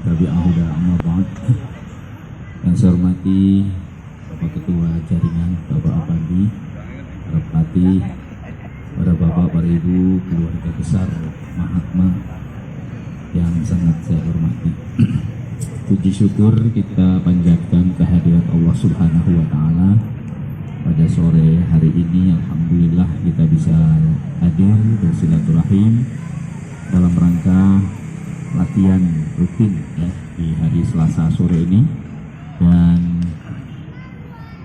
tabi'ahu huda amma ba'd. Yang saya hormati Bapak Ketua Jaringan, Bapak Apandi, para Bupati, para Bapak, para Ibu, keluarga besar Mahatma yang sangat saya hormati. Puji syukur kita panjatkan kehadirat Allah Subhanahu wa Ta'ala pada sore hari ini. Alhamdulillah kita bisa hadir bersilaturahim dalam rangka latihan rutin ya, di hari Selasa sore ini, dan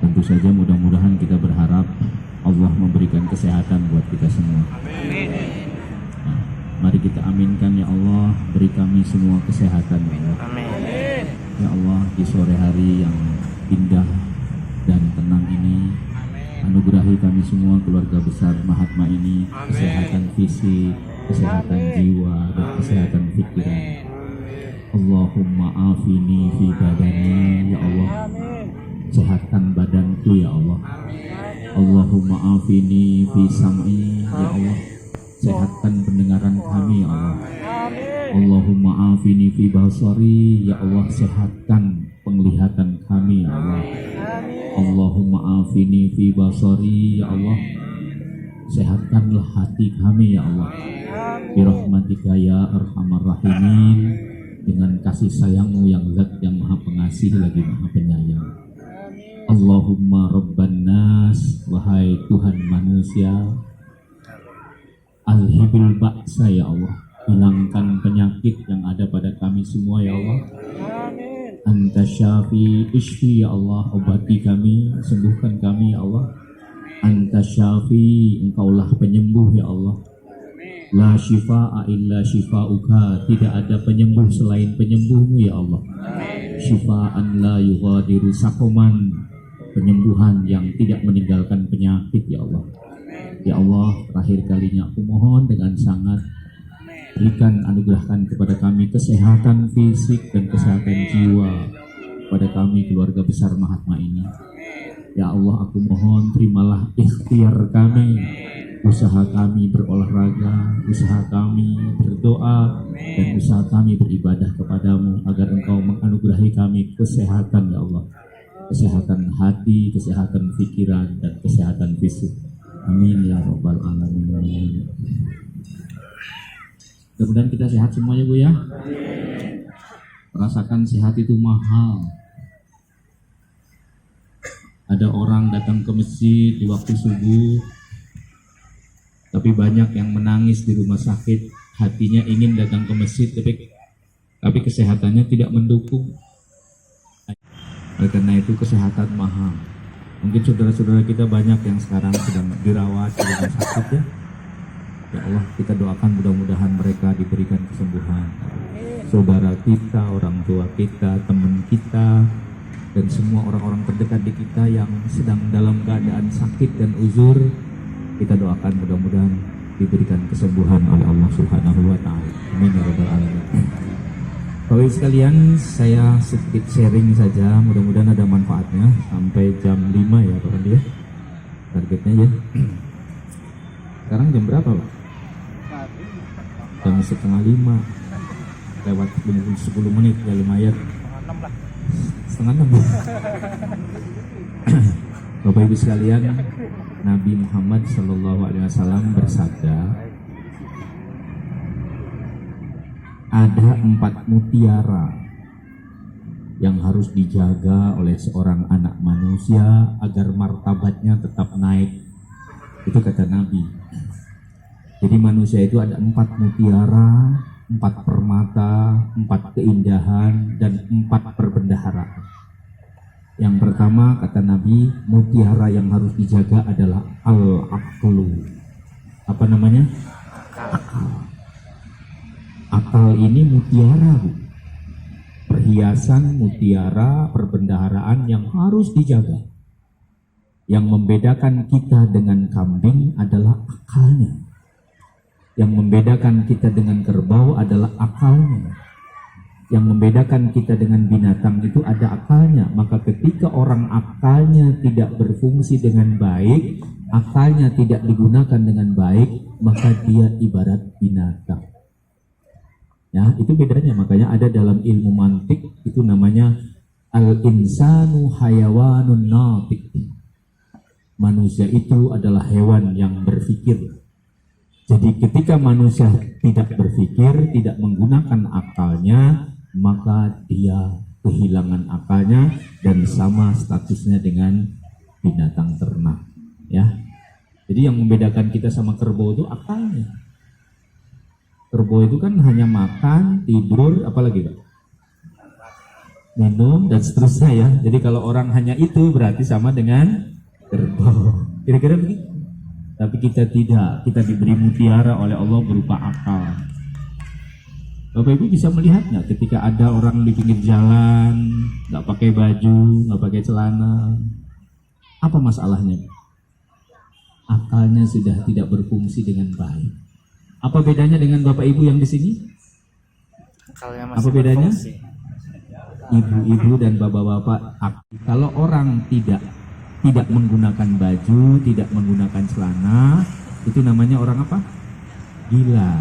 tentu saja mudah-mudahan kita berharap Allah memberikan kesehatan buat kita semua. Nah, mari kita aminkan ya Allah, beri kami semua kesehatan ya Allah. Ya Allah, di sore hari yang indah dan tenang ini, anugerahi kami semua keluarga besar Mahatma ini kesehatan fisik, kesehatan jiwa, dan kesehatan pikiran. Allahumma afini fi badani ya Allah, sehatkan badanku ya Allah. Allahumma afini fi sam'i ya Allah, sehatkan pendengaran kami ya Allah. Allahumma afini fi basari ya Allah, sehatkan penglihatan kami ya Allah. Allahumma afini fi basari ya Allah, sehatkanlah hati kami ya Allah. Birahmatika ya arhamar rahimin, dengan kasih sayangmu yang zat yang maha pengasih lagi maha penyayang. Allahumma rabban nas, wahai Tuhan manusia, alhibil ba'sa ya Allah, hilangkan penyakit yang ada pada kami semua ya Allah. Anta syafi ishfi ya Allah, obati kami, sembuhkan kami ya Allah. Anta syafi, engkaulah penyembuh ya Allah. La shifa'a illa shifa'uka, tidak ada penyembuh selain penyembuhmu ya Allah. Shifa'an la yughadiru sakoman, penyembuhan yang tidak meninggalkan penyakit ya Allah. Ya Allah, terakhir kalinya aku mohon dengan sangat, berikan, anugerahkan kepada kami kesehatan fisik dan kesehatan jiwa pada kami keluarga besar Mahatma ini. Ya Allah, aku mohon terimalah ikhtiar kami, usaha kami berolahraga, usaha kami berdoa, dan usaha kami beribadah kepadamu, agar engkau menganugerahi kami kesehatan ya Allah, kesehatan hati, kesehatan pikiran, dan kesehatan fisik. Amin ya rabbal alamin. Mudah-mudahan kita sehat semuanya Bu ya. Rasakan sehat itu mahal. Ada orang datang ke masjid di waktu subuh, tapi banyak yang menangis di rumah sakit. Hatinya ingin datang ke masjid, tapi kesehatannya tidak mendukung. Karena itu kesehatan mahal. Mungkin saudara-saudara kita banyak yang sekarang sedang dirawat di rumah sakit ya. Ya Allah, kita doakan mudah-mudahan mereka diberikan kesembuhan. Saudara kita, orang tua kita, teman kita, dan semua orang-orang terdekat di kita yang sedang dalam keadaan sakit dan uzur, kita doakan mudah-mudahan diberikan kesembuhan oleh Allah Subhanahu wa Ta'ala. Amin ya rabbal alamin. Bapak Ibu sekalian, saya sedikit sharing saja, mudah-mudahan ada manfaatnya sampai jam 5 ya Pak Andi ya. Targetnya ya. Sekarang jam berapa Pak? Jam 4:30, lewat 10 menit ya, lumayan. Setengah 6. Bapak Ibu sekalian, Nabi Muhammad SAW bersabda, ada 4 mutiara yang harus dijaga oleh seorang anak manusia agar martabatnya tetap naik. Itu kata Nabi. Jadi manusia itu ada 4 mutiara, 4 permata, 4 keindahan, dan 4 perbendaharaan. Yang pertama kata Nabi, mutiara yang harus dijaga adalah al-aqlu. Apa namanya? Akal. Akal ini mutiara Bu. Perhiasan mutiara, perbendaharaan yang harus dijaga. Yang membedakan kita dengan kambing adalah akalnya. Yang membedakan kita dengan kerbau adalah akalnya. Yang membedakan kita dengan binatang itu ada akalnya. Maka ketika orang akalnya tidak berfungsi dengan baik, akalnya tidak digunakan dengan baik, maka dia ibarat binatang. Ya, itu bedanya. Makanya ada dalam ilmu mantik itu namanya al-insanu hayawanun natik. Manusia itu adalah hewan yang berpikir. Jadi ketika manusia tidak berpikir, tidak menggunakan akalnya, maka dia kehilangan akalnya dan sama statusnya dengan binatang ternak. Ya, jadi yang membedakan kita sama kerbau itu akalnya. Kerbau itu kan hanya makan, tidur, apalagi Pak? Minum dan seterusnya ya. Jadi kalau orang hanya itu berarti sama dengan kerbau. Kira-kira begitu. Tapi kita tidak, kita diberi mutiara oleh Allah berupa akal. Bapak Ibu bisa melihat nggak ketika ada orang di pinggir jalan, nggak pakai baju, nggak pakai celana, apa masalahnya? Akalnya sudah tidak berfungsi dengan baik. Apa bedanya dengan Bapak Ibu yang di sini? Apa bedanya? Ibu-ibu dan bapak-bapak, kalau orang tidak menggunakan baju, tidak menggunakan celana, itu namanya orang apa? Gila.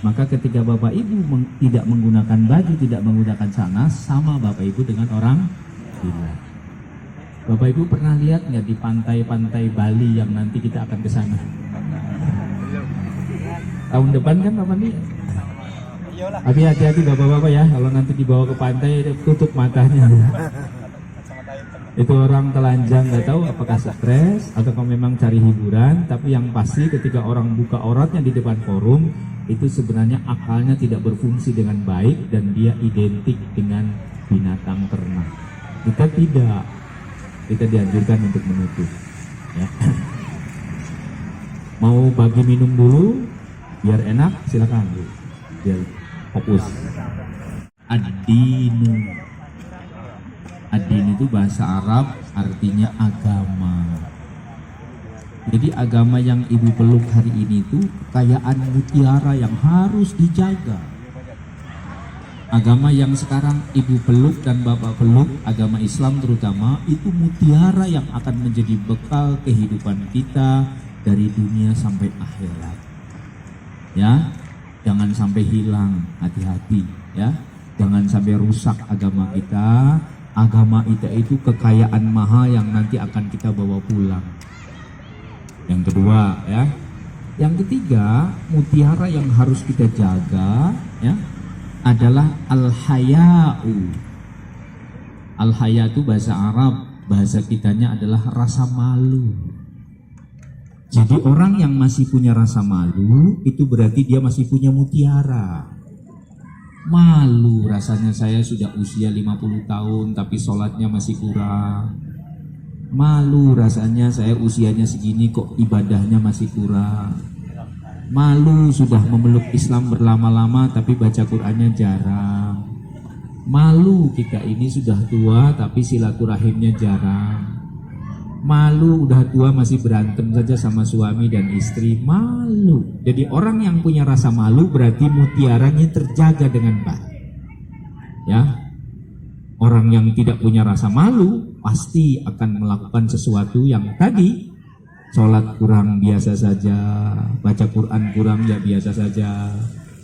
Maka ketika Bapak Ibu tidak menggunakan baju, tidak menggunakan celana, sama Bapak Ibu dengan orang gila. Bapak Ibu pernah lihat nggak di pantai-pantai Bali yang nanti kita akan ke sana? Tahun depan kan Bapak nih? Tapi hati-hati bapak-bapak ya, kalau nanti dibawa ke pantai tutup matanya. Itu orang telanjang, nggak tahu apakah stres atau memang cari hiburan. Tapi yang pasti ketika orang buka auratnya di depan forum, itu sebenarnya akalnya tidak berfungsi dengan baik dan dia identik dengan binatang ternak. Kita tidak, kita dianjurkan untuk menutup. Ya. Mau bagi minum dulu biar enak, silakan Bu. Biar fokus. Ad-dinu. Ad-din itu bahasa Arab artinya agama. Jadi agama yang Ibu peluk hari ini itu kekayaan mutiara yang harus dijaga. Agama yang sekarang Ibu peluk dan Bapak peluk, agama Islam terutama, itu mutiara yang akan menjadi bekal kehidupan kita dari dunia sampai akhirat. Ya, jangan sampai hilang, hati-hati ya. Jangan sampai rusak agama kita. Agama kita itu kekayaan mahal yang nanti akan kita bawa pulang. Yang kedua ya. Yang ketiga, mutiara yang harus kita jaga ya adalah al-haya'u. Al-haya itu bahasa Arab, bahasa kitanya adalah rasa malu. Jadi orang yang masih punya rasa malu itu berarti dia masih punya mutiara. Malu rasanya, saya sudah usia 50 tahun tapi sholatnya masih kurang. Malu rasanya saya usianya segini kok ibadahnya masih kurang. Malu sudah memeluk Islam berlama-lama tapi baca Qur'annya jarang. Malu kita ini sudah tua tapi silaturahimnya jarang. Malu udah tua masih berantem saja sama suami dan istri. Malu. Jadi orang yang punya rasa malu berarti mutiaranya terjaga dengan baik. Ya. Orang yang tidak punya rasa malu pasti akan melakukan sesuatu yang tadi. Sholat kurang biasa saja, baca Quran kurang ya biasa saja,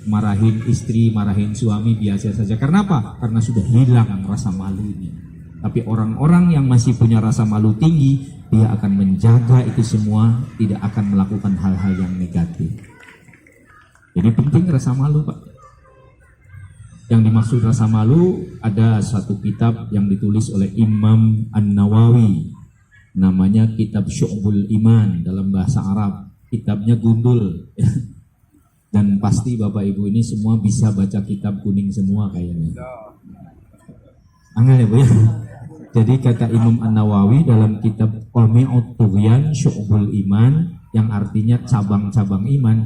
marahin istri, marahin suami biasa saja. Karena apa? Karena sudah hilang rasa malunya. Tapi orang-orang yang masih punya rasa malu tinggi, dia akan menjaga itu semua, tidak akan melakukan hal-hal yang negatif. Jadi penting rasa malu Pak. Yang dimaksud rasa malu, ada satu kitab yang ditulis oleh Imam An-Nawawi, namanya Kitab Syu'bul Iman dalam bahasa Arab. Kitabnya gundul. Dan pasti Bapak Ibu ini semua bisa baca kitab kuning semua kayaknya. Angel ya Bu ya. Jadi kata Imam An-Nawawi dalam kitab Qami'ut Tughyan Syu'bul Iman, yang artinya cabang-cabang iman.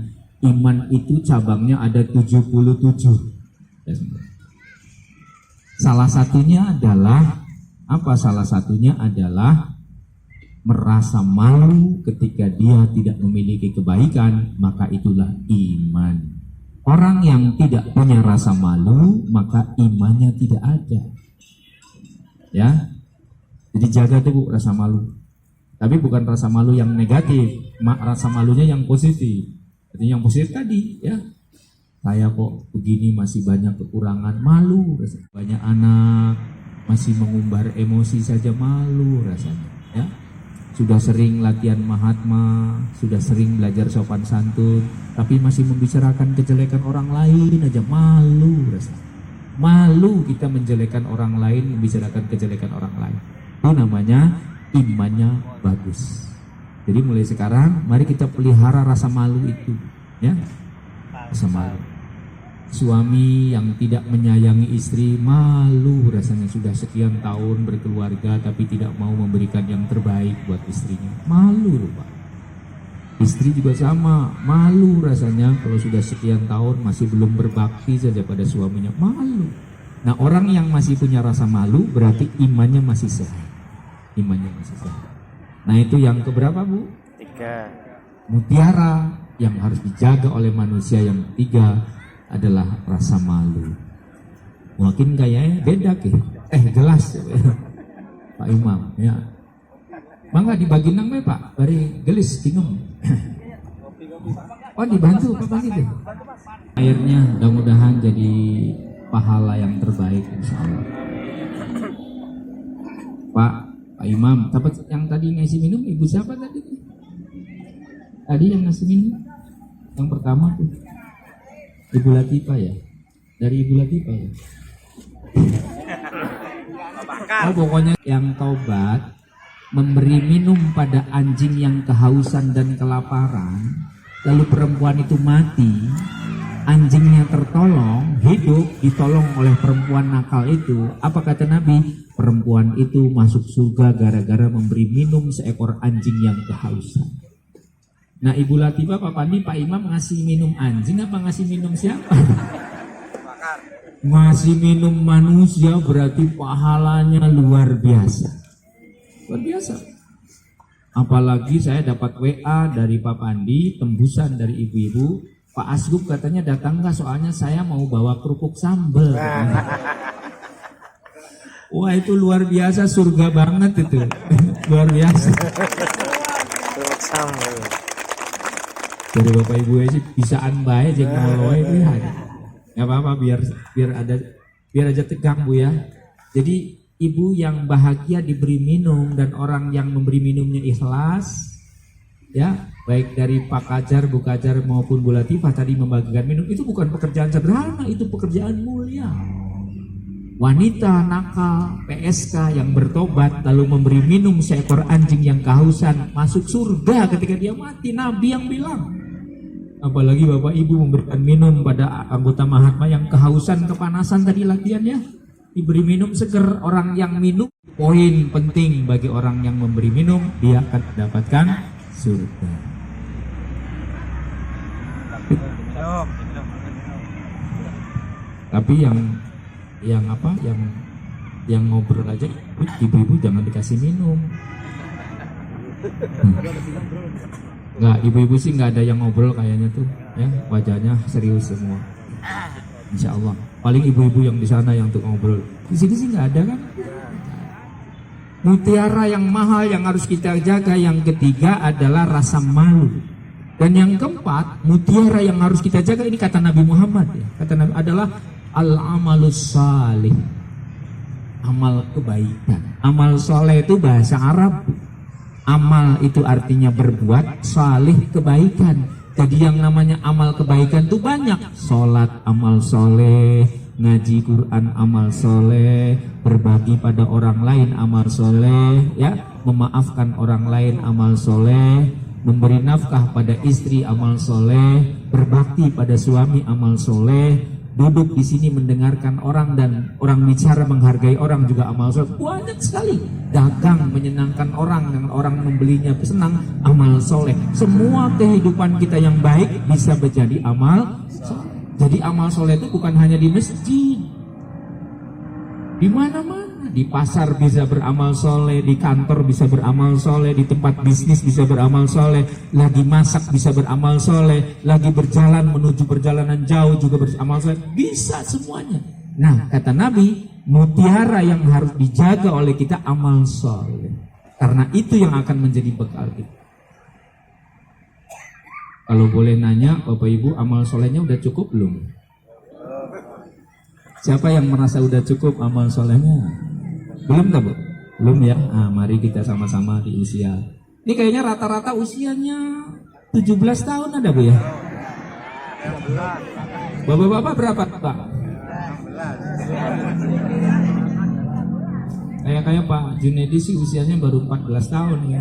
Iman itu cabangnya ada 77. Salah satunya adalah apa? Salah satunya adalah merasa malu ketika dia tidak memiliki kebaikan, maka itulah iman. Orang yang tidak punya rasa malu, maka imannya tidak ada. Ya, jadi jaga tuh Bu rasa malu. Tapi bukan rasa malu yang negatif, rasa malunya yang positif. Jadi yang positif tadi, ya, saya kok begini masih banyak kekurangan, malu rasanya. Banyak anak masih mengumbar emosi saja, malu rasanya, ya. Sudah sering latihan Mahatma, sudah sering belajar sopan santun, tapi masih membicarakan kejelekan orang lain aja, malu rasanya. Malu kita menjelekan orang lain, membicarakan kejelekan orang lain. Itu namanya imannya bagus. Jadi mulai sekarang mari kita pelihara rasa malu itu, ya. Rasa malu. Suami yang tidak menyayangi istri, malu rasanya, sudah sekian tahun berkeluarga tapi tidak mau memberikan yang terbaik buat istrinya, malu Pak. Istri juga sama, malu rasanya kalau sudah sekian tahun masih belum berbakti saja pada suaminya, malu. Nah, orang yang masih punya rasa malu berarti imannya masih sehat. Imannya masih sehat. Nah, itu yang keberapa, Bu? 3. Mutiara yang harus dijaga oleh manusia yang ketiga adalah rasa malu. Mungkin kayaknya beda ke? Gelas Pak Imam, ya. Mangga dibagi nang Pak, bari gelis bingung. Oh, dibantu Pak itu. Akhirnya mudah-mudahan jadi pahala yang terbaik insyaallah. Pak Imam, dapat yang tadi ngasih minum ibu siapa tadi? Tadi yang ngasih minum yang pertama tuh Ibu Latifah ya? Dari Ibu Latifah ya? Oh, pokoknya yang taubat memberi minum pada anjing yang kehausan dan kelaparan, lalu perempuan itu mati, anjingnya tertolong, hidup, ditolong oleh perempuan nakal itu. Apa kata Nabi? Perempuan itu masuk surga gara-gara memberi minum seekor anjing yang kehausan. Nah, Ibu Latifah, Pak Pandi, Pak Imam ngasih minum anjing apa ngasih minum siapa? Ngasih minum manusia, berarti pahalanya luar biasa. Luar biasa. Apalagi saya dapat WA dari Pak Pandi, tembusan dari ibu-ibu, Pak Asgub katanya datang nggak, soalnya saya mau bawa kerupuk sambal. Wah, itu luar biasa, surga banget itu. Luar biasa. Kerupuk sambal. Dari Bapak Ibu sih bisaan bae jeung ngoloe itu ya. Enggak apa-apa, biar aja tegang Bu ya. Jadi ibu yang bahagia diberi minum dan orang yang memberi minumnya ikhlas, ya, baik dari Pak Kajar, Bu Kajar maupun Bu Latifah tadi membagikan minum, itu bukan pekerjaan sederhana, itu pekerjaan mulia. Wanita nakal PSK yang bertobat lalu memberi minum seekor anjing yang kehausan masuk surga ketika dia mati, Nabi yang bilang. Apalagi Bapak Ibu memberikan minum pada anggota Mahatma yang kehausan, kepanasan tadi latihannya, diberi minum seger. Orang yang minum, poin penting bagi orang yang memberi minum, dia akan mendapatkan surga. Tapi yang ngobrol aja ibu-ibu jangan dikasih minum. Nggak, ibu-ibu sih nggak ada yang ngobrol kayaknya tuh, ya, wajahnya serius semua. Insya Allah. Paling ibu-ibu yang di sana yang untuk ngobrol. Di sini sih nggak ada kan? Mutiara yang mahal yang harus kita jaga yang ketiga adalah rasa malu. Dan yang keempat, mutiara yang harus kita jaga ini kata Nabi Muhammad ya. Kata Nabi adalah al-amalus salih. Amal kebaikan. Amal soleh itu bahasa Arab. Amal itu artinya berbuat, salih kebaikan. Jadi yang namanya amal kebaikan itu banyak. Sholat amal soleh, ngaji Quran amal soleh, berbagi pada orang lain amal soleh, ya, memaafkan orang lain amal soleh, memberi nafkah pada istri amal soleh, berbakti pada suami amal soleh, duduk di sini mendengarkan orang dan orang bicara menghargai orang juga amal soleh. Banyak sekali. Dagang menyenangkan orang dan orang membelinya senang, amal soleh. Semua kehidupan kita yang baik bisa menjadi amal soleh. Jadi amal soleh itu bukan hanya di masjid, di mana-mana. Di pasar bisa beramal soleh, di kantor bisa beramal soleh, di tempat bisnis bisa beramal soleh, lagi masak bisa beramal soleh, lagi berjalan menuju perjalanan jauh juga beramal soleh, bisa semuanya. Nah, kata Nabi, mutiara yang harus dijaga oleh kita amal soleh, karena itu yang akan menjadi bekal kita. Kalau boleh nanya, Bapak Ibu, amal solehnya udah cukup belum? Siapa yang merasa udah cukup amal solehnya? Belum tak, Bu? Belum ya? Nah, mari kita sama-sama di usia. Ini kayaknya rata-rata usianya 17 tahun ada, Bu ya? Bapak-bapak berapa, Pak? Kayak Pak Junedi sih usianya baru 14 tahun ini.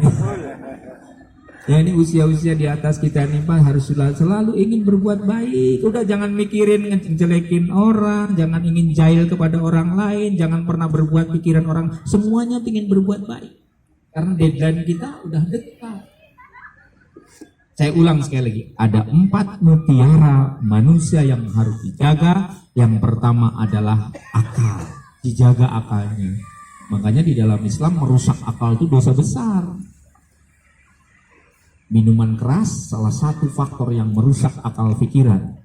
Ya ini usia-usia di atas kita nih Pak, harus selalu ingin berbuat baik. Udah jangan mikirin ngejelekin orang, jangan ingin jahil kepada orang lain, jangan pernah berbuat pikiran orang. Semuanya ingin berbuat baik. Karena deadline kita udah dekat. Saya ulang sekali lagi, ada 4 mutiara manusia yang harus dijaga. Yang pertama adalah akal, dijaga akalnya. Makanya di dalam Islam merusak akal itu dosa besar. Minuman keras salah satu faktor yang merusak akal pikiran.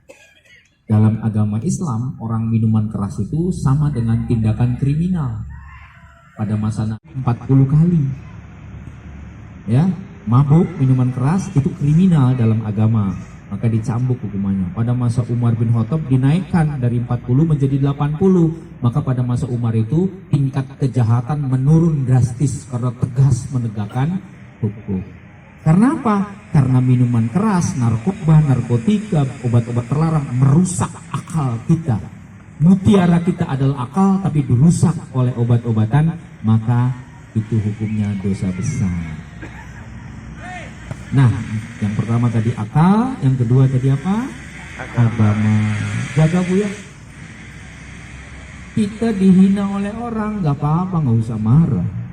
Dalam agama Islam, orang minuman keras itu sama dengan tindakan kriminal. Pada masa 40 kali. Ya, mabuk minuman keras itu kriminal dalam agama, maka dicambuk hukumannya. Pada masa Umar bin Khattab dinaikkan dari 40 menjadi 80. Maka pada masa Umar itu tingkat kejahatan menurun drastis karena tegas menegakkan hukum. Karena apa? Karena minuman keras, narkoba, narkotika, obat-obat terlarang merusak akal kita. Mutiara kita adalah akal, tapi dirusak oleh obat-obatan, maka itu hukumnya dosa besar. Nah, yang pertama tadi akal, yang kedua tadi apa? Agama. Jaga Bu ya. Kita dihina oleh orang, gak apa-apa, gak usah marah.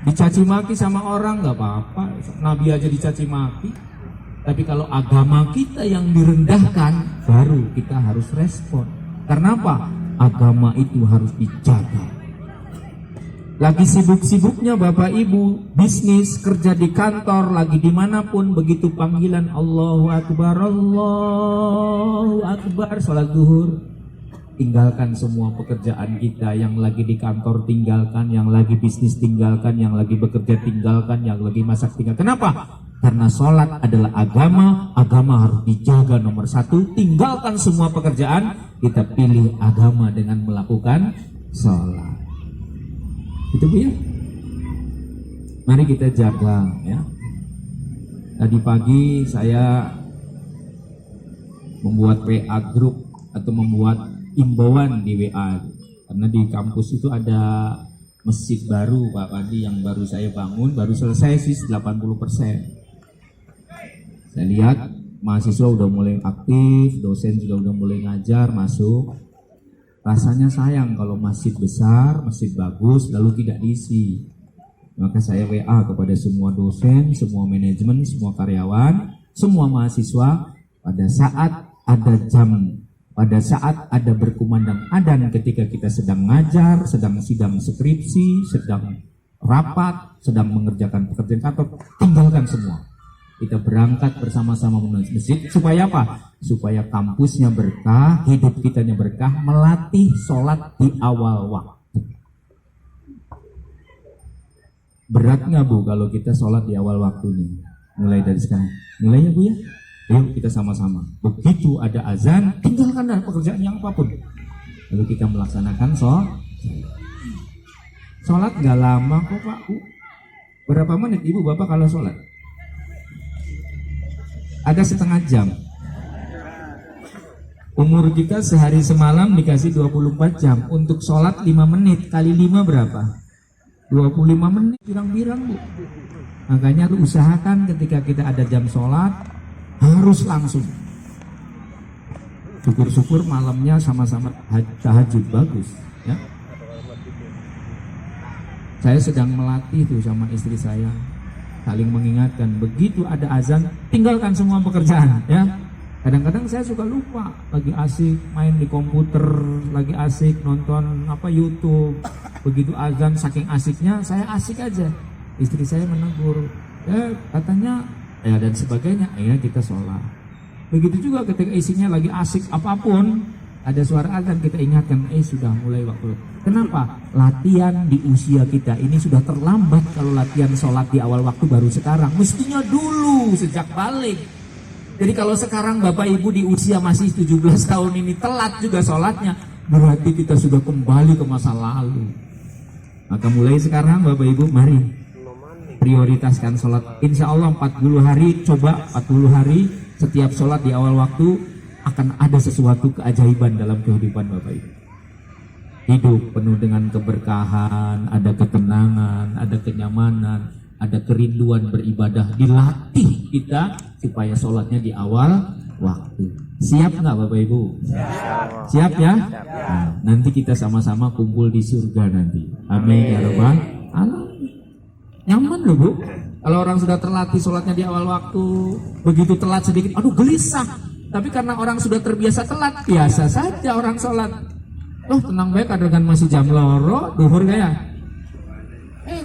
Dicaci maki sama orang gak apa-apa, Nabi aja dicaci maki. Tapi kalau agama kita yang direndahkan, baru kita harus respon. Karena apa? Agama itu harus dijaga. Lagi sibuk-sibuknya Bapak Ibu, bisnis, kerja di kantor, lagi dimanapun, begitu panggilan Allahu Akbar, Allahu Akbar, sholat zuhur, tinggalkan semua pekerjaan kita. Yang lagi di kantor tinggalkan, yang lagi bisnis tinggalkan, yang lagi bekerja tinggalkan, yang lagi masak tinggalkan. Kenapa? Karena sholat adalah agama, agama harus dijaga nomor 1. Tinggalkan semua pekerjaan, kita pilih agama dengan melakukan sholat. Itu Bu ya. Mari kita jaga ya. Tadi pagi saya membuat WA group atau membuat imbauan di WA, karena di kampus itu ada masjid baru Pak Pandi yang baru saya bangun, baru selesai sih 80%. Saya lihat mahasiswa udah mulai aktif, dosen juga udah mulai ngajar masuk. Rasanya sayang kalau masjid besar, masjid bagus lalu tidak diisi. Maka saya WA kepada semua dosen, semua manajemen, semua karyawan, semua mahasiswa, pada saat ada jam, pada saat ada berkumandang adzan, ketika kita sedang ngajar, sedang sidang skripsi, sedang rapat, sedang mengerjakan pekerjaan kantor, tinggalkan semua. Kita berangkat bersama-sama menuju masjid. Supaya apa? Supaya kampusnya berkah, hidup kitanya berkah, melatih sholat di awal waktu. Berat nggak Bu kalau kita sholat di awal waktunya? Mulai dari sekarang. Mulai ya Bu ya? Yuk kita sama-sama. Begitu ada azan, tinggalkan pekerjaan yang apapun. Lalu kita melaksanakan sholat nggak lama kok Pak Bu. Berapa menit Ibu Bapak kalau sholat? Ada setengah jam. Umur kita sehari semalam dikasih 24 jam. Untuk sholat 5 menit, kali 5 berapa? 25 menit, birang-birang Bu. Makanya lu usahakan ketika kita ada jam sholat, harus langsung. Syukur-syukur malamnya sama-sama tahajud, bagus ya. Saya sedang melatih tuh sama istri saya, saling mengingatkan, begitu ada azan tinggalkan semua pekerjaan ya. Kadang-kadang saya suka lupa, lagi asik main di komputer, lagi asik nonton YouTube, begitu azan saking asiknya saya asik aja. Istri saya menegur, katanya ya dan sebagainya, ya kita sholat. Begitu juga ketika isinya lagi asik apapun, ada suara azan kita ingatkan, sudah mulai waktu. Kenapa? Latihan di usia kita ini sudah terlambat kalau latihan sholat di awal waktu baru sekarang. Mestinya dulu sejak balik. Jadi kalau sekarang Bapak Ibu di usia masih 17 tahun ini telat juga sholatnya, berarti kita sudah kembali ke masa lalu. Maka mulai sekarang Bapak Ibu mari prioritaskan sholat. Insya Allah 40 hari, coba 40 hari setiap sholat di awal waktu akan ada sesuatu keajaiban dalam kehidupan Bapak Ibu. Hidup penuh dengan keberkahan, ada ketenangan, ada kenyamanan, ada kerinduan beribadah. Dilatih kita supaya sholatnya di awal waktu. Siap nggak Bapak Ibu? Siap ya? Nah, nanti kita sama-sama kumpul di surga nanti. Amin ya rabbal alamin. Nyaman loh Bu. Kalau orang sudah terlatih sholatnya di awal waktu, begitu telat sedikit, aduh gelisah. Tapi karena orang sudah terbiasa telat, biasa saja orang sholat. Oh tenang baik adegan masih jam loro, duhur gaya.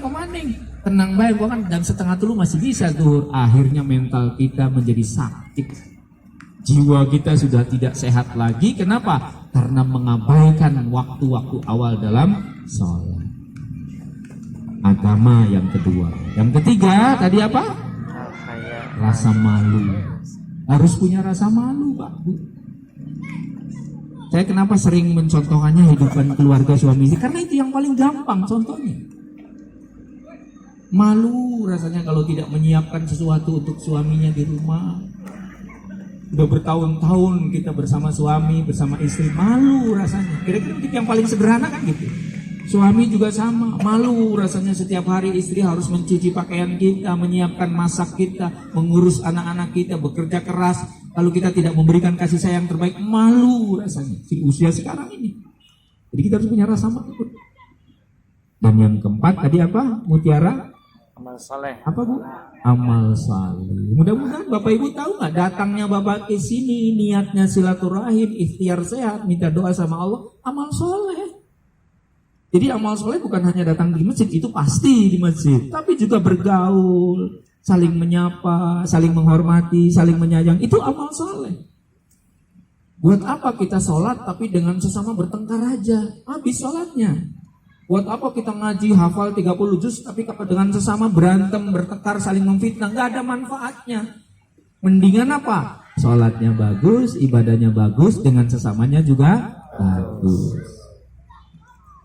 Komaning, tenang baik, gua kan jam setengah dulu masih bisa duhur. Akhirnya mental kita menjadi sakit. Jiwa kita sudah tidak sehat lagi. Kenapa? Karena mengabaikan waktu-waktu awal dalam sholat. Agama yang kedua. Yang ketiga tadi apa? Rasa malu. Harus punya rasa malu Pak Bu. Saya kenapa sering mencontohkannya hidupan keluarga suami istri? Karena itu yang paling gampang contohnya. Malu rasanya kalau tidak menyiapkan sesuatu untuk suaminya di rumah. Udah bertahun-tahun kita bersama suami, bersama istri, malu rasanya. Kira-kira yang paling sederhana kan gitu. Suami juga sama, malu rasanya setiap hari istri harus mencuci pakaian kita, menyiapkan masak kita, mengurus anak-anak kita, bekerja keras. Kalau kita tidak memberikan kasih sayang terbaik, malu rasanya di usia sekarang ini. Jadi kita harus punya rasa malu. Dan yang keempat tadi apa? Mutiara? Amal soleh. Apa Bu? Amal saleh. Mudah-mudahan Bapak Ibu tahu nggak, datangnya Bapak ke sini niatnya silaturahim, ikhtiar sehat, minta doa sama Allah, amal soleh. Jadi amal soleh bukan hanya datang di masjid, itu pasti di masjid, tapi juga bergaul, saling menyapa, saling menghormati, saling menyayangi, itu amal soleh. Buat apa kita sholat tapi dengan sesama bertengkar aja, habis sholatnya. Buat apa kita ngaji hafal 30 juz tapi kalau dengan sesama berantem, bertengkar, saling memfitnah, nggak ada manfaatnya. Mendingan apa? Sholatnya bagus, ibadahnya bagus, dengan sesamanya juga bagus.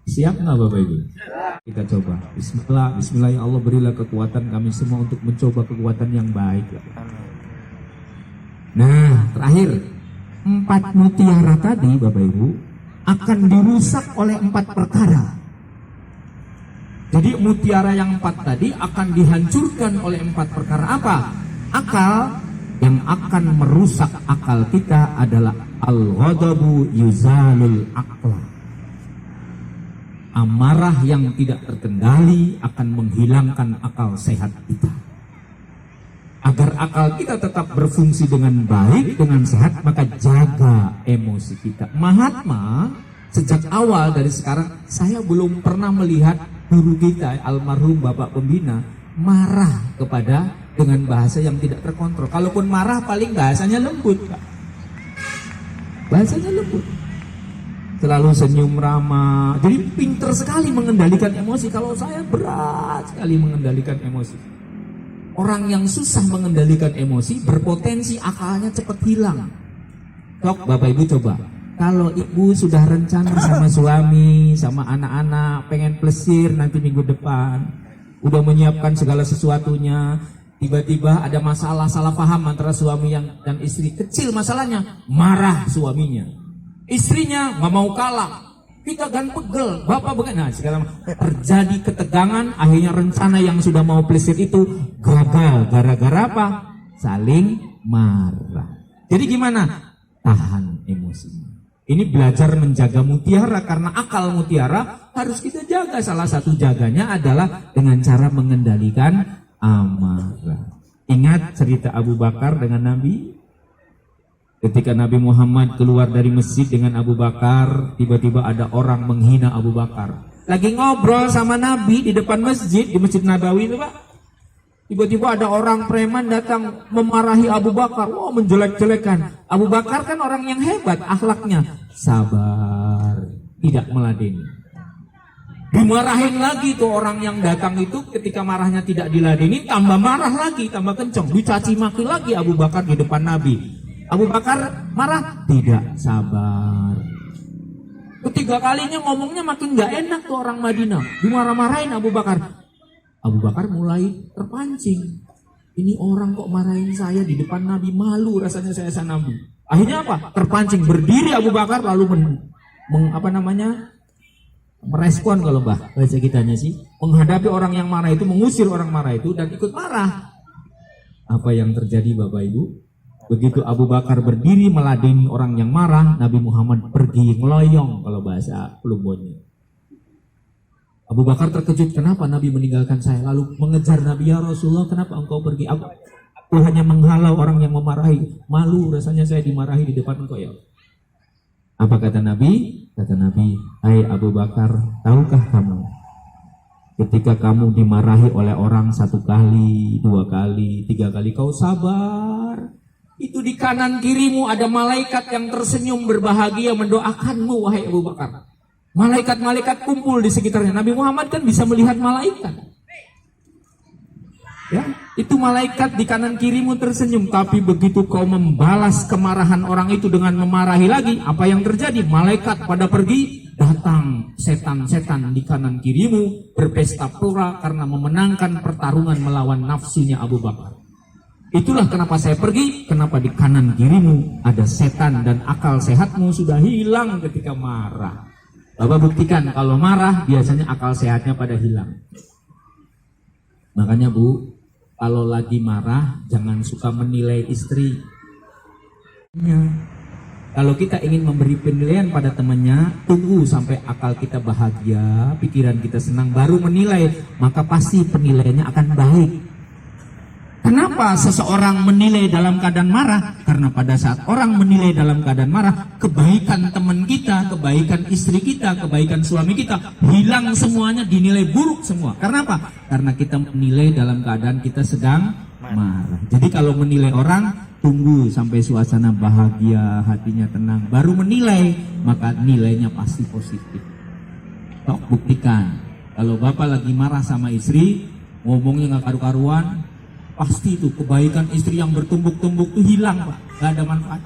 Siap nggak Bapak Ibu? Kita coba. Bismillah, Bismillah ya Allah, berilah kekuatan kami semua untuk mencoba kekuatan yang baik. Nah, terakhir 4 mutiara tadi Bapak Ibu akan dirusak oleh 4 perkara. Jadi mutiara yang 4 tadi akan dihancurkan oleh 4 perkara. Apa? Akal. Yang akan merusak akal kita adalah al-ghadabu yuzalul aqla. Amarah yang tidak terkendali akan menghilangkan akal sehat kita. Agar akal kita tetap berfungsi dengan baik, dengan sehat, maka jaga emosi kita. Mahatma sejak awal dari sekarang, saya belum pernah melihat guru kita almarhum Bapak Pembina marah kepada dengan bahasa yang tidak terkontrol. Kalaupun marah paling bahasanya lembut, Pak. Bahasanya lembut. Selalu senyum ramah. Jadi pinter sekali mengendalikan emosi. Kalau saya berat sekali mengendalikan emosi. Orang yang susah mengendalikan emosi berpotensi akalnya cepat hilang. Dok, Bapak Ibu coba. Kalau Ibu sudah rencana sama suami, sama anak-anak, pengen plesir nanti minggu depan, udah menyiapkan segala sesuatunya, tiba-tiba ada masalah salah paham antara suami dan istri, kecil masalahnya, marah suaminya. Istrinya nggak mau kalah, kita kan pegel, bapak bukan. Nah, segala terjadi ketegangan, akhirnya rencana yang sudah mau plesir itu gagal. Gara-gara apa? Saling marah. Jadi gimana? Tahan emosinya. Ini belajar menjaga mutiara, karena akal mutiara harus kita jaga. Salah satu jaganya adalah dengan cara mengendalikan amarah. Ingat cerita Abu Bakar dengan Nabi? Ketika Nabi Muhammad keluar dari masjid dengan Abu Bakar, tiba-tiba ada orang menghina Abu Bakar. Lagi ngobrol sama Nabi di depan masjid, di Masjid Nabawi itu Pak. Tiba-tiba ada orang preman datang memarahi Abu Bakar. Wah, menjelek-jelekan. Abu Bakar kan orang yang hebat akhlaknya. Sabar, tidak meladeni. Dimarahin lagi tuh orang yang datang itu, ketika marahnya tidak diladeni, tambah marah lagi, tambah kencang. Dicaci maki lagi Abu Bakar di depan Nabi. Abu Bakar marah, tidak sabar. Ketiga kalinya ngomongnya makin gak enak tuh orang Madinah. Dimarah-marahin Abu Bakar. Abu Bakar mulai terpancing. Ini orang kok marahin saya di depan Nabi, malu rasanya saya Nabi. Akhirnya apa? Terpancing, berdiri Abu Bakar lalu merespon kalau bahasa kitanya sih, menghadapi orang yang marah itu, mengusir orang marah itu dan ikut marah. Apa yang terjadi Bapak Ibu? Begitu Abu Bakar berdiri meladeni orang yang marah, Nabi Muhammad pergi ngeloyong kalau bahasa Plumbonnya. Abu Bakar terkejut, kenapa Nabi meninggalkan saya? Lalu mengejar Nabi, ya Rasulullah, kenapa engkau pergi? Aku hanya menghalau orang yang memarahi. Malu rasanya saya dimarahi di depan engkau ya. Apa kata Nabi? Kata Nabi, hai Abu Bakar, tahukah kamu, ketika kamu dimarahi oleh orang 1 kali, 2 kali, 3 kali, kau sabar. Itu di kanan kirimu ada malaikat yang tersenyum berbahagia mendoakanmu, wahai Abu Bakar. Malaikat-malaikat kumpul di sekitarnya. Nabi Muhammad kan bisa melihat malaikat. Ya, itu malaikat di kanan kirimu tersenyum. Tapi begitu kau membalas kemarahan orang itu dengan memarahi lagi, apa yang terjadi? Malaikat pada pergi, datang setan-setan di kanan kirimu berpesta pora karena memenangkan pertarungan melawan nafsunya Abu Bakar. Itulah kenapa saya pergi, kenapa di kanan kirimu ada setan dan akal sehatmu sudah hilang ketika marah. Bapak buktikan kalau marah biasanya akal sehatnya pada hilang. Makanya Bu, kalau lagi marah jangan suka menilai istri. Kalau kita ingin memberi penilaian pada temannya, tunggu sampai akal kita bahagia, pikiran kita senang, baru menilai, maka pasti penilaiannya akan baik. Kenapa seseorang menilai dalam keadaan marah? Karena pada saat orang menilai dalam keadaan marah, kebaikan teman kita, kebaikan istri kita, kebaikan suami kita hilang semuanya, dinilai buruk semua. Karena apa? Karena kita menilai dalam keadaan kita sedang marah. Jadi kalau menilai orang, tunggu sampai suasana bahagia, hatinya tenang, baru menilai, maka nilainya pasti positif. Tok buktikan, kalau Bapak lagi marah sama istri, ngomongnya nggak karu-karuan, pasti itu kebaikan istri yang bertumbuk-tumbuk itu hilang Pak, gak ada manfaat.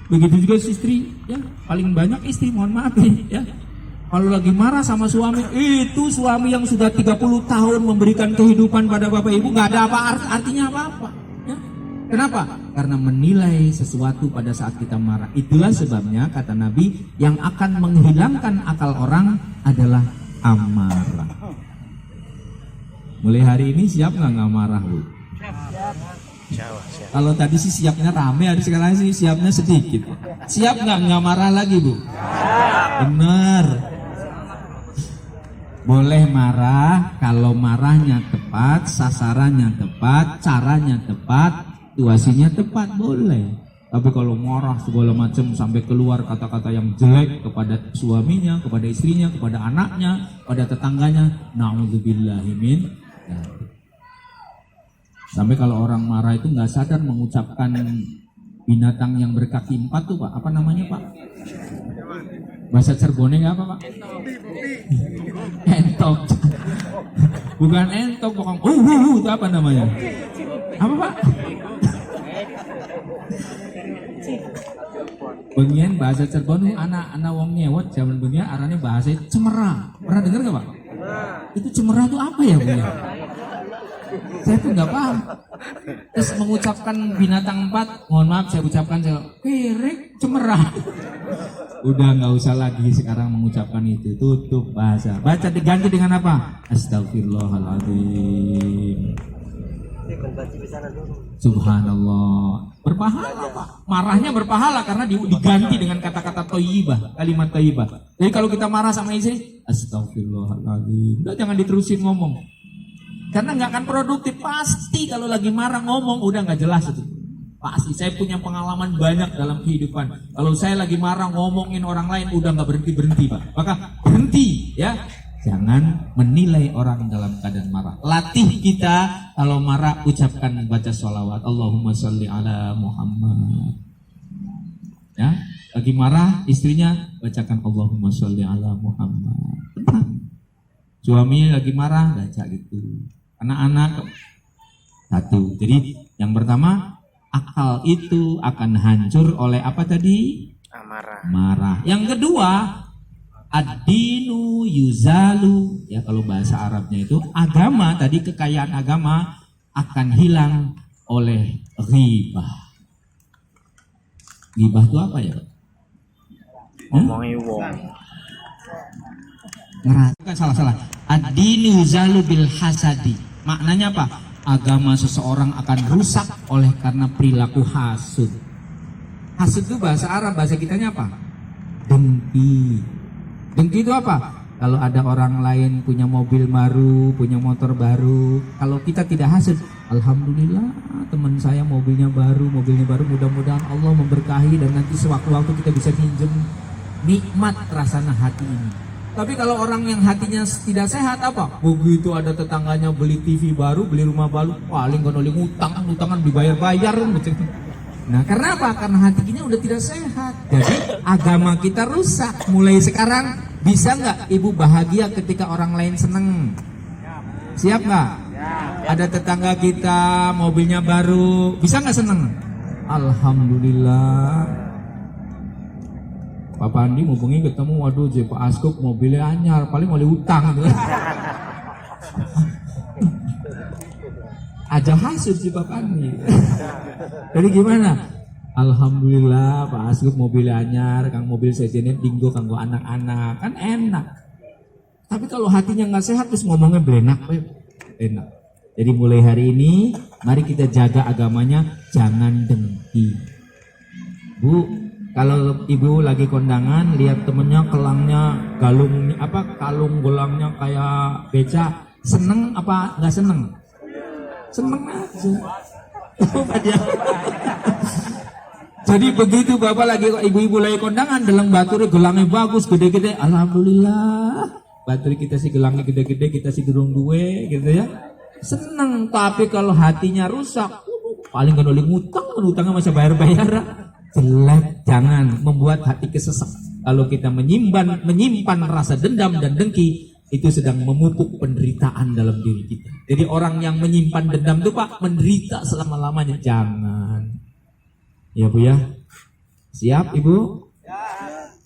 Begitu juga istri, ya paling banyak istri, mohon maaf ya, kalau lagi marah sama suami, itu suami yang sudah 30 tahun memberikan kehidupan pada Bapak Ibu, gak ada artinya apa-apa ya. Kenapa? Karena menilai sesuatu pada saat kita marah. Itulah sebabnya kata Nabi, yang akan menghilangkan akal orang adalah amarah. Mulai hari ini siap nggak marah Bu? Siap. Kalau tadi sih siapnya rame, hari sekarang sih siapnya sedikit. Siap nggak marah lagi Bu? Bener. Boleh marah kalau marahnya tepat, sasarannya tepat, caranya tepat, situasinya tepat, boleh. Tapi kalau marah segala macam sampai keluar kata-kata yang jelek kepada suaminya, kepada istrinya, kepada anaknya, pada tetangganya, na'udzubillahi min dzalik. Sampai kalau orang marah itu nggak sadar mengucapkan binatang yang berkaki 4 tuh Pak, apa namanya Pak? Bahasa Cirebonnya apa Pak? Entok. Bukan entok, bukan itu apa namanya? Apa Pak? Bengian bahasa Cirebon anak wong nyewot zaman bengian arane bahasa cemera. Pernah dengar nggak Pak? Itu cemera itu apa ya Bu? Saya tuh nggak paham. Terus mengucapkan binatang 4, mohon maaf saya ucapkan kerek cemera. Udah nggak usah lagi sekarang mengucapkan itu, tutup bahasa. Baca diganti dengan apa? Astagfirullahaladzim. Subhanallah. Berpahala Pak. Marahnya berpahala karena diganti dengan kata-kata thayyibah, kalimat thayyibah. Jadi kalau kita marah sama istri, astagfirullahaladzim. Udah jangan diterusin ngomong. Karena nggak akan produktif. Pasti kalau lagi marah ngomong udah nggak jelas itu. Pasti. Saya punya pengalaman banyak dalam kehidupan. Kalau saya lagi marah ngomongin orang lain udah nggak berhenti Pak. Maka berhenti ya. Jangan menilai orang dalam keadaan marah. Latih kita kalau marah ucapkan baca sholawat. Allahumma sholli ala Muhammad. Ya, lagi marah istrinya bacakan Allahumma sholli ala Muhammad. Tenang. Suami lagi marah, baca gitu. Anak-anak satu. Jadi yang pertama, akal itu akan hancur oleh apa tadi? Amarah. Marah. Yang kedua, ad-dinu yuzalu. Ya kalau bahasa Arabnya itu agama, tadi kekayaan agama akan hilang oleh ghibah. Ghibah itu apa ya? Ngomongi wong. Bukan salah. Ad-dinu yuzalu bil hasadi. Maknanya apa? Agama seseorang akan rusak oleh karena perilaku hasud. Hasud itu bahasa Arab, bahasa kitanya apa? Dengki. Dengki itu apa? Kalau ada orang lain punya mobil baru, punya motor baru, kalau kita tidak hasud, alhamdulillah teman saya mobilnya baru, mudah-mudahan Allah memberkahi dan nanti sewaktu-waktu kita bisa pinjam. Nikmat rasanya hati ini. Tapi kalau orang yang hatinya tidak sehat apa? Begitu ada tetangganya beli TV baru, beli rumah baru, paling konoling utangan dibayar-bayar. Nah karena apa? Karena hatinya udah tidak sehat. Jadi agama kita rusak. Mulai sekarang bisa nggak ibu bahagia ketika orang lain seneng? Siap nggak? Ada tetangga kita mobilnya baru, bisa nggak seneng? Alhamdulillah. Pak Pandi ngubungi ketemu, waduh Pak Askup mobilnya anyar, paling oleh utang gitu. Aja hasud si Pak Pandi. Jadi gimana? Alhamdulillah Pak Askup mobilnya anyar, kang mobil sejenis dinggo kanggo anak-anak, kan enak. Tapi kalau hatinya nggak sehat terus ngomongnya belenak, enak. Jadi mulai hari ini mari kita jaga agamanya, jangan dengki. Bu, kalau ibu lagi kondangan lihat temennya kelangnya kalung gelangnya kayak beca, seneng apa nggak seneng? Seneng aja. Jadi begitu bapak lagi ibu-ibu lagi kondangan dalam baturi gelangnya bagus gede-gede, alhamdulillah. Baturi kita sih gelangnya gede-gede, kita sih durung duwe gitu ya. Seneng. Tapi kalau hatinya rusak, paling kan oleh utangnya masih bayar-bayar. Jelek. Jangan membuat hati kesesak. Kalau kita menyimpan rasa dendam dan dengki, itu sedang memupuk penderitaan dalam diri kita. Jadi orang yang menyimpan dendam itu Pak menderita selama-lamanya. Jangan. Ya Bu ya. Siap Ibu?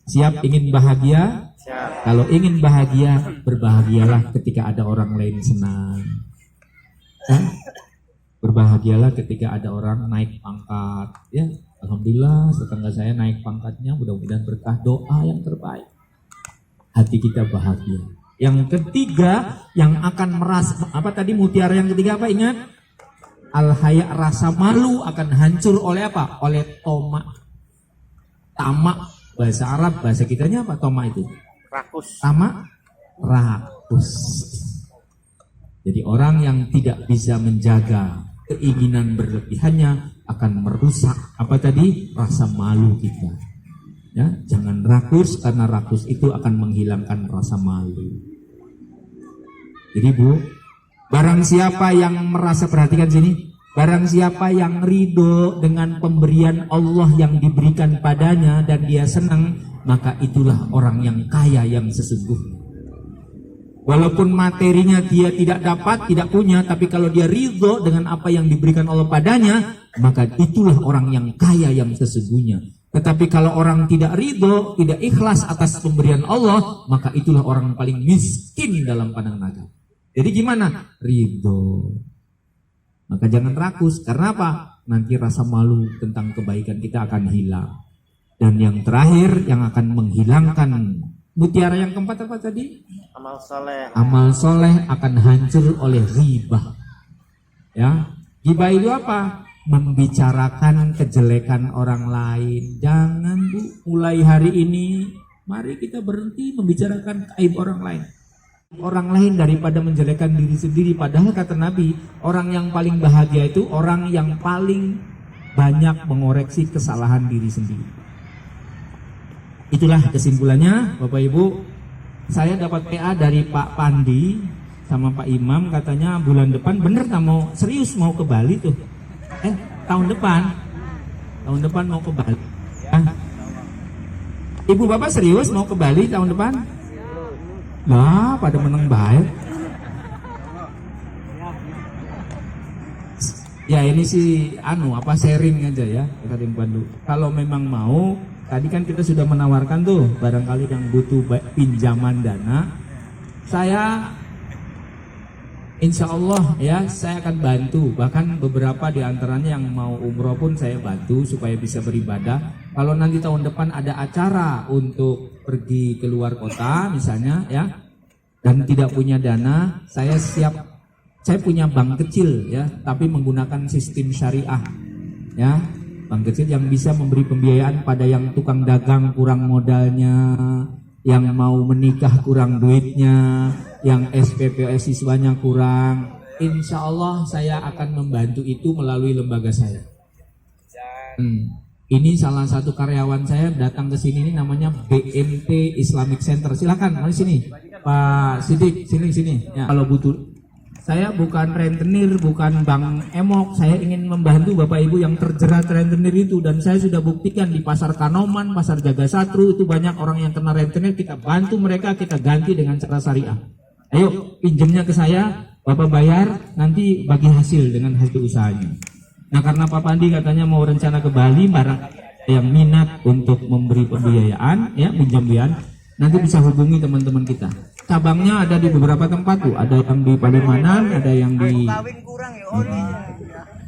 Siap ingin bahagia? Siap. Kalau ingin bahagia, berbahagialah ketika ada orang lain senang. Berbahagialah ketika ada orang naik pangkat. Ya, alhamdulillah tetangga saya naik pangkatnya, mudah-mudahan berkah, doa yang terbaik. Hati kita bahagia. Yang ketiga yang akan merasa apa tadi mutiara yang ketiga apa ingat? Al-haya, rasa malu akan hancur oleh apa? Oleh toma. Tamak bahasa Arab, bahasa kitanya apa toma itu? Rakus. Tamak, rakus. Jadi orang yang tidak bisa menjaga keinginan berlebihannya akan merusak apa tadi? Rasa malu kita. Ya, jangan rakus karena rakus itu akan menghilangkan rasa malu. Jadi Bu, barang siapa yang merasa, perhatikan sini, barang siapa yang ridho dengan pemberian Allah yang diberikan padanya dan dia senang, maka itulah orang yang kaya yang sesungguhnya. Walaupun materinya dia tidak dapat, tidak punya, tapi kalau dia ridho dengan apa yang diberikan Allah padanya, maka itulah orang yang kaya yang sesungguhnya. Tetapi kalau orang tidak ridho, tidak ikhlas atas pemberian Allah, maka itulah orang paling miskin dalam pandangan agama. Jadi gimana? Ridho. Maka jangan rakus. Karena apa? Nanti rasa malu tentang kebaikan kita akan hilang. Dan yang terakhir yang akan menghilangkan mutiara yang keempat apa tadi? Amal soleh. Amal soleh akan hancur oleh ghibah. Ya, ghibah itu apa? Membicarakan kejelekan orang lain. Jangan Bu, mulai hari ini mari kita berhenti membicarakan aib orang lain. Orang lain daripada menjelekan diri sendiri. Padahal kata Nabi, orang yang paling bahagia itu orang yang paling banyak mengoreksi kesalahan diri sendiri. Itulah kesimpulannya Bapak Ibu. Saya dapat PA dari Pak Pandi sama Pak Imam, katanya bulan depan bener tak mau serius mau ke Bali tuh. Tahun depan mau ke Bali. Ibu Bapak serius mau ke Bali tahun depan? Lah, pada meneng baik. Ya ini sih sharing aja ya Kata Bandu. Kalau memang mau, tadi kan kita sudah menawarkan tuh barangkali yang butuh pinjaman dana, saya insya Allah ya saya akan bantu. Bahkan beberapa di antaranya yang mau umroh pun saya bantu supaya bisa beribadah. Kalau nanti tahun depan ada acara untuk pergi keluar kota misalnya ya, dan tidak punya dana, saya siap. Saya punya bank kecil ya, tapi menggunakan sistem syariah ya, bank kecil yang bisa memberi pembiayaan pada yang tukang dagang kurang modalnya, yang mau menikah kurang duitnya, yang SPP siswanya kurang. Insya Allah saya akan membantu itu melalui lembaga saya. Ini salah satu karyawan saya datang ke sini, ini namanya BMT Islamic Center. Silakan, mari sini Pak Sidik, sini ya. Kalau butuh, saya bukan rentenir, bukan Bang Emok. Saya ingin membantu Bapak Ibu yang terjerat rentenir itu. Dan saya sudah buktikan di pasar Kanoman, pasar Jagasatru itu banyak orang yang kena rentenir. Kita bantu mereka, kita ganti dengan cara syariah. Ayo pinjemnya ke saya, Bapak bayar, nanti bagi hasil dengan hasil usahanya. Nah karena Pak Pandi katanya mau rencana ke Bali, barang yang minat untuk memberi pembiayaan, ya pinjam, nanti bisa hubungi teman-teman kita. Cabangnya ada di beberapa tempat tuh, ada yang di Palimanan, ada yang di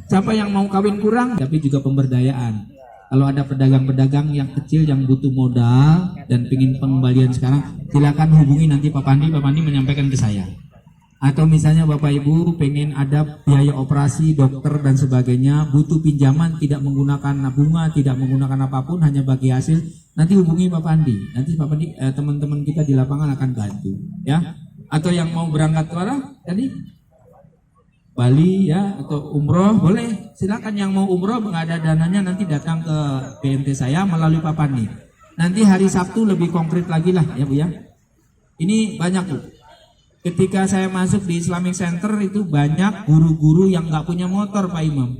siapa yang mau kawin kurang, tapi juga pemberdayaan. Kalau ada pedagang-pedagang yang kecil yang butuh modal dan ingin pengembalian sekarang, silakan hubungi nanti Pak Pandi menyampaikan ke saya. Atau misalnya Bapak Ibu pengen ada biaya operasi, dokter dan sebagainya, butuh pinjaman, tidak menggunakan bunga, tidak menggunakan apapun, hanya bagi hasil, nanti hubungi Pak Pandi. Nanti Pak Pandi, teman-teman kita di lapangan akan bantu, ya. Atau yang mau berangkat ke mana? Tadi Bali ya, atau umroh boleh. Silakan yang mau umroh nggak ada dananya, nanti datang ke BMT saya melalui Pak Pandi. Nanti hari Sabtu lebih konkret lagi lah, ya Bu ya. Ini banyak Bu. Ketika saya masuk di Islamic Center itu banyak guru-guru yang nggak punya motor Pak Imam.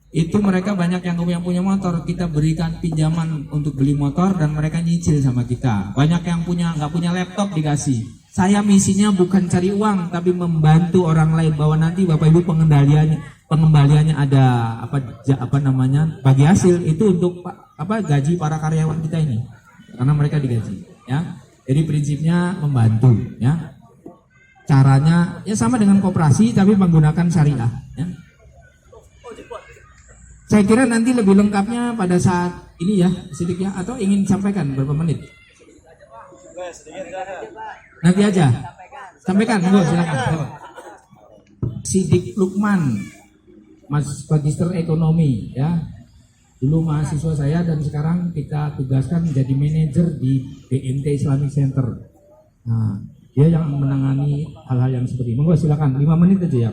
Itu mereka banyak yang punya motor, kita berikan pinjaman untuk beli motor dan mereka nyicil sama kita. Banyak yang nggak punya laptop dikasih. Saya misinya bukan cari uang tapi membantu orang lain, bahwa nanti Bapak Ibu pengembaliannya ada apa namanya bagi hasil itu untuk gaji para karyawan kita ini, karena mereka digaji ya. Jadi prinsipnya membantu ya. Caranya ya sama dengan koperasi tapi menggunakan syariah ya. Saya kira nanti lebih lengkapnya pada saat ini ya Sidik ya, atau ingin sampaikan berapa menit? Nanti aja. Sampaikan, monggo silakan. Sidik Lukman, Magister Ekonomi ya. Dulu mahasiswa saya dan sekarang kita tugaskan menjadi manajer di BMT Islamic Center. Nah, dia yang menangani hal-hal yang seperti ini. Monggo silakan, 5 menit aja ya.